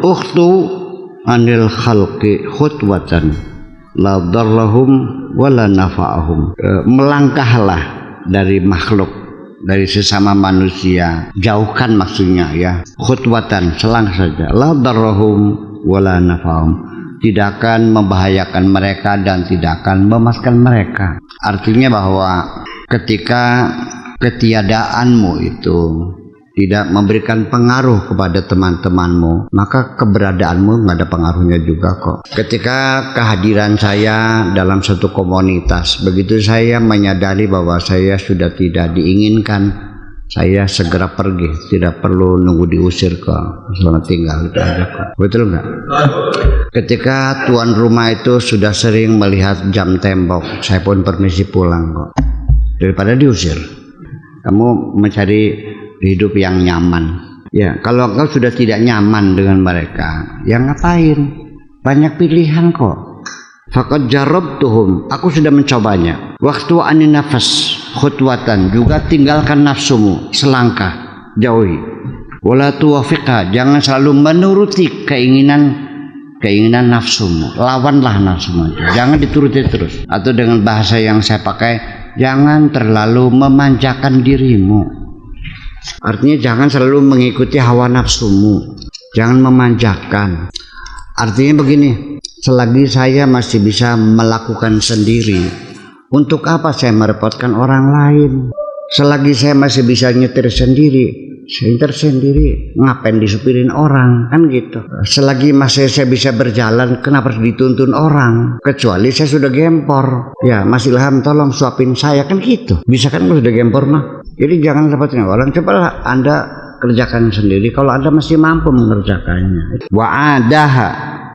ukhtu anil khalqi khutwatan la darrahum wala nafa'ahum. Melangkahlah dari makhluk, dari sesama manusia, jauhkan maksudnya ya, khutwatan, selang saja, la darrahum wala nafa'ahum, tidak akan membahayakan mereka dan tidak akan memaskan mereka. Artinya bahwa ketika ketiadaanmu itu tidak memberikan pengaruh kepada teman-temanmu, maka keberadaanmu nggak ada pengaruhnya juga kok. Ketika kehadiran saya dalam satu komunitas, begitu saya menyadari bahwa saya sudah tidak diinginkan, saya segera pergi, tidak perlu nunggu diusir kok. Selamat tinggal itu aja kok. Betul nggak? Ketika tuan rumah itu sudah sering melihat jam tembok, saya pun permisi pulang kok. Daripada diusir, kamu mencari hidup yang nyaman. Ya, kalau engkau sudah tidak nyaman dengan mereka, ya ngapain? Banyak pilihan kok. Faqad jarabtuhum, aku sudah mencobanya. Waktu anin nafas khutwatan, juga tinggalkan nafsumu selangkah, jauhi. Wala tuwafiqha, jangan selalu menuruti keinginan nafsumu. Lawanlah nafsumu, jangan dituruti terus. Atau dengan bahasa yang saya pakai, jangan terlalu memanjakan dirimu. Artinya jangan selalu mengikuti hawa nafsumu, jangan memanjakan. Artinya begini, selagi saya masih bisa melakukan sendiri, untuk apa saya merepotkan orang lain? Selagi saya masih bisa nyetir sendiri, saya nyetir sendiri, ngapain disupirin orang, kan gitu. Selagi masih saya bisa berjalan, kenapa harus dituntun orang? Kecuali saya sudah gempor, ya Mas Ilham tolong suapin saya, kan gitu. Bisa kan kalau sudah gempor mah. Jadi jangan repotin orang, cobalah Anda kerjakan sendiri kalau Anda masih mampu mengerjakannya. Wa'adaha,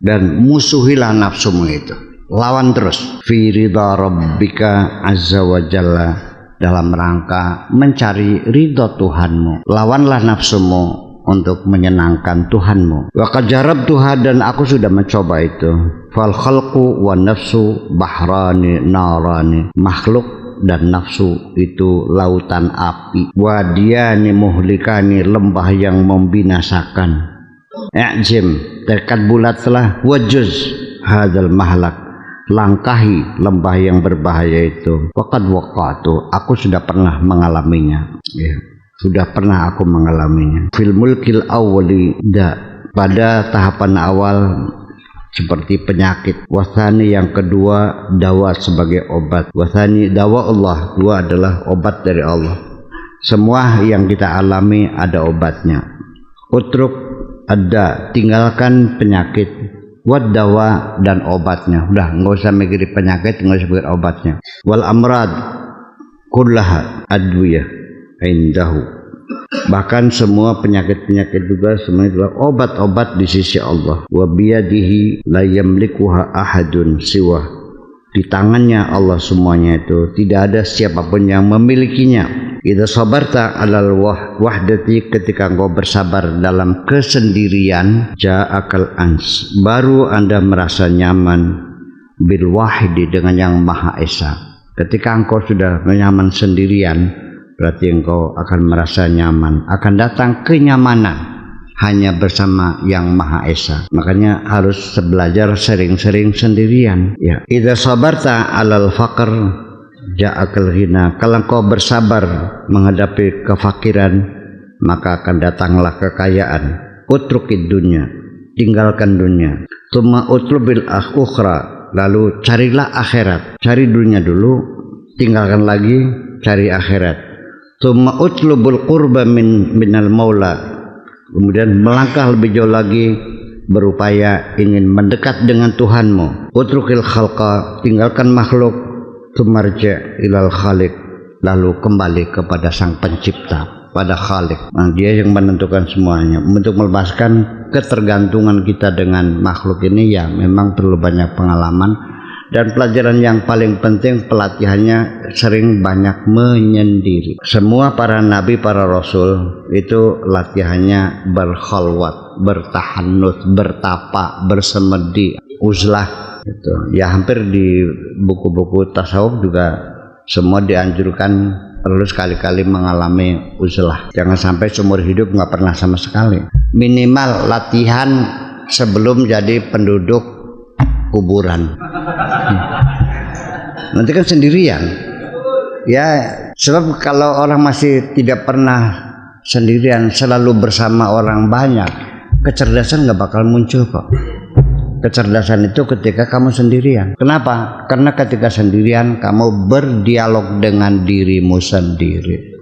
dan musuhilah nafsumu itu, lawan terus. Fi ridha rabbika azza wa jalla, dalam rangka mencari ridha Tuhanmu. Lawanlah nafsumu untuk menyenangkan Tuhanmu. Wa qad jarabtuha, dan aku sudah mencoba itu. Fal khalqu wa nafsu bahrani narani, makhluk dan nafsu itu lautan api. Wadiyani muhlikani, lembah yang membinasakan. I'jim, tekad bulatlah. Wajuz hadzal mahlak, langkahi lembah yang berbahaya itu. Waqad waqatu, aku sudah pernah mengalaminya. Ya, sudah pernah aku mengalaminya. Fil mulkil awwali da, pada tahapan awal seperti penyakit. Wasani, yang kedua dawa sebagai obat. Wasani dawa Allah, dua adalah obat dari Allah. Semua yang kita alami ada obatnya. Utruk ada, tinggalkan penyakit. Wad dawa, dan obatnya. Udah, nggak usah mikir penyakit, nggak usah mikir obatnya. Wal amrad kullaha adwiyah indahu, bahkan semua penyakit-penyakit juga semuanya adalah obat-obat di sisi Allah. Wa biyadihi la yamlikuha ahadun siwa, di tangannya Allah semuanya itu, tidak ada siapapun yang memilikinya. Idza sabarta alal wahdati, ketika engkau bersabar dalam kesendirian, ja'akal ans, baru Anda merasa nyaman bil wahidi, dengan yang Maha Esa. Ketika engkau sudah nyaman sendirian, berarti engkau akan merasa nyaman, akan datang kenyamanan hanya bersama yang Maha Esa. Makanya harus belajar sering-sering sendirian. Ya, idza sabarta alal faqr ja'akal ghina, kalau engkau bersabar menghadapi kefakiran, maka akan datanglah kekayaan. Utrukid dunya, tinggalkan dunia. Tsumma utlubil ukhra, lalu carilah akhirat. Cari dunia dulu, tinggalkan lagi, cari akhirat. Tsumma utlubul qurba minal maula, kemudian melangkah lebih jauh lagi, berupaya ingin mendekat dengan Tuhanmu. Utrukil khalqa, tinggalkan makhluk. Tumarja ilal khaliq, lalu kembali kepada sang pencipta, pada khaliq. Nah, dia yang menentukan semuanya. Untuk melepaskan ketergantungan kita dengan makhluk ini, ya memang perlu banyak pengalaman. Dan pelajaran yang paling penting, pelatihannya sering banyak menyendiri. Semua para nabi, para rasul itu latihannya berkhalwat, bertahanut, bertapa, bersemedi, uzlah. Itu ya, hampir di buku-buku tasawuf juga semua dianjurkan perlu sekali-kali mengalami uzlah. Jangan sampai seumur hidup nggak pernah sama sekali. Minimal latihan sebelum jadi penduduk kuburan. Nanti kan sendirian. Ya, sebab kalau orang masih tidak pernah sendirian, selalu bersama orang banyak, kecerdasan nggak bakal muncul kok. Kecerdasan itu ketika kamu sendirian. Kenapa? Karena ketika sendirian kamu berdialog dengan dirimu sendiri.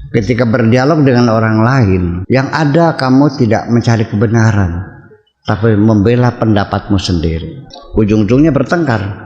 Ketika berdialog dengan orang lain, yang ada kamu tidak mencari kebenaran, tapi membela pendapatmu sendiri. Ujung-ujungnya bertengkar.